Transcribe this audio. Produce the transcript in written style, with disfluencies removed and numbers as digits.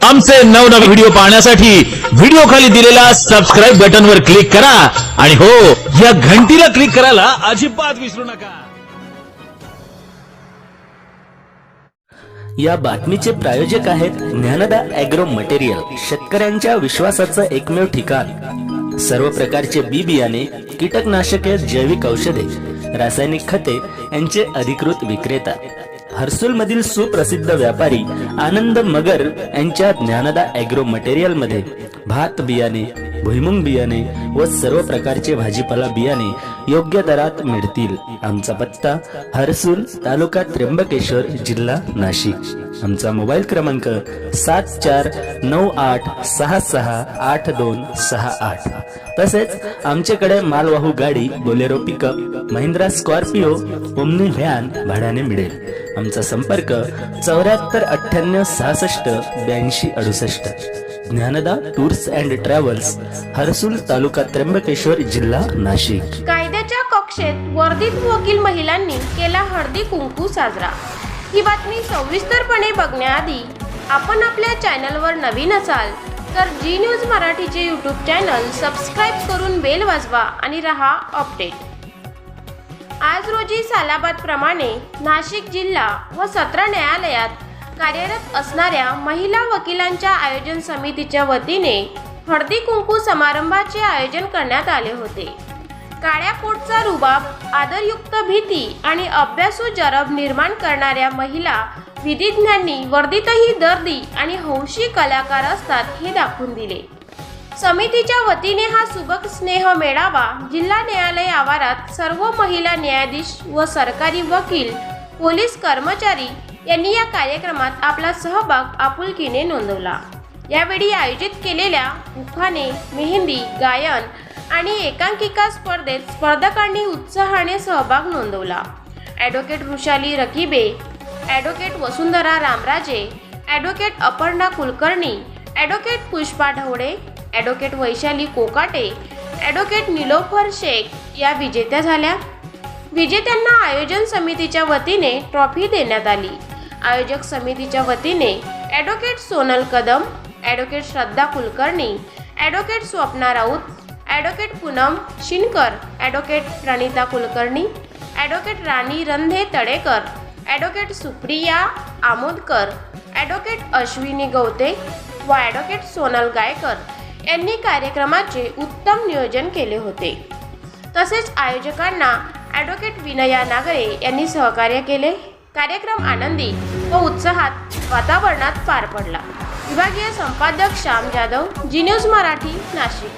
आमचे नवनवीन व्हिडिओ पाहण्यासाठी व्हिडिओ खाली दिलेल्या सबस्क्राईब बटनवर क्लिक करा आणि हो, या घंटीला क्लिक करायला अजिबात विसरू नका। या बातमीचे प्रायोजक आहेत ज्ञानदा ॲग्रो मटेरियल, शेतकऱ्यांच्या विश्वासाचं एकमेव ठिकाण। सर्व प्रकारचे बी बियाणे, कीटकनाशके, जैविक औषधे, रासायनिक खते यांचे अधिकृत विक्रेता। हर्सुल मधील सुप्रसिद्ध व्यापारी आनंद मगर यांच्या ज्ञानदा ॲग्रो मटेरियल मध्ये भात बियाणे, भुईमुंग बियाणे व सर्व प्रकारचे भाजीपाला बियाणे योग्य दरात मिळतील। आमचा पत्ता हर्सुल, तालुका त्र्यंबकेश्वर, जिल्हा नाशिक। आमचा मोबाईल क्रमांक 7498668268। तसेच आमच्याकडे मालवाहू गाडी, Bolero pickup, Mahindra Scorpio, omni van भाड्याने मिळेल। आमचा संपर्क 7498668268। Dnyanada tours and travels, Harsul, तालुका त्र्यंबकेश्वर, जिल्हा नाशिक। कायद्याच्या कक्षेत वर्दीत वकील महिलांनी केला हळदी कुंकू साजरा। ही बातमी सविस्तरपणे बघण्याआधी आपण आपल्या चॅनलवर नवीन असाल तर जी न्यूज मराठीचे यूट्यूब चॅनल सबस्क्राईब करून बेल वाजवा आणि रहा अपडेट। आज रोजी सालाबाद प्रमाणे नाशिक जिल्हा व सत्र न्यायालयात कार्यरत असणाऱ्या महिला वकिलांच्या आयोजन समितीच्या वतीने हळदी कुंकू समारंभाचे आयोजन करण्यात आले होते। काळ्या कोटचा रुबाब, आदरयुक्त भीती आणि अभ्यासू जरब निर्माण करणाऱ्या महिला विधिज्ञांनी वर्दीतही दर्दी आणि हौशी कलाकार असतात हे दाखवून दिले। समितीच्या वतीने हा सुबक स्नेह मेळावा जिल्हा न्यायालय आवारात सर्व महिला न्यायाधीश व सरकारी वकील, पोलीस कर्मचारी यांनी या कार्यक्रमात आपला सहभाग आपुलकीने नोंदवला। यावेळी आयोजित केलेल्या उखाणे, मेहंदी, गायन आणि एकांकिका स्पर्धेत स्पर्धकांनी उत्साहाने सहभाग नोंदवला। Advocate Vrushali Rakibe, advocate Vasundhara Ramraje, advocate Aparna Kulkarni, advocate Pushpa Dhavale, advocate Vaishali Kokate, advocate Nilofar Shaikh या विजेत्या झाल्या। विजेत्यांना आयोजन समितीच्या वतीने ट्रॉफी देण्यात आली। आयोजक समितीच्या वतीने advocate Sonal Kadam, advocate Shraddha Kulkarni, advocate Swapna Raut, advocate Poonam Shinkar, advocate Pranita Kulkarni, advocate Rani Randhe Tadekar, advocate Supriya Amodkar, advocate Ashwini Gavate व ॲडव्होकेट सोनल गायकर यांनी कार्यक्रमाचे उत्तम नियोजन केले होते। तसेच आयोजकांना ॲडव्होकेट विनया नागरे यांनी सहकार्य केले। कार्यक्रम आनंदी व उत्साहात वातावरणात पार पडला। विभागीय संपादक श्याम जाधव, जी न्यूज मराठी, नाशिक।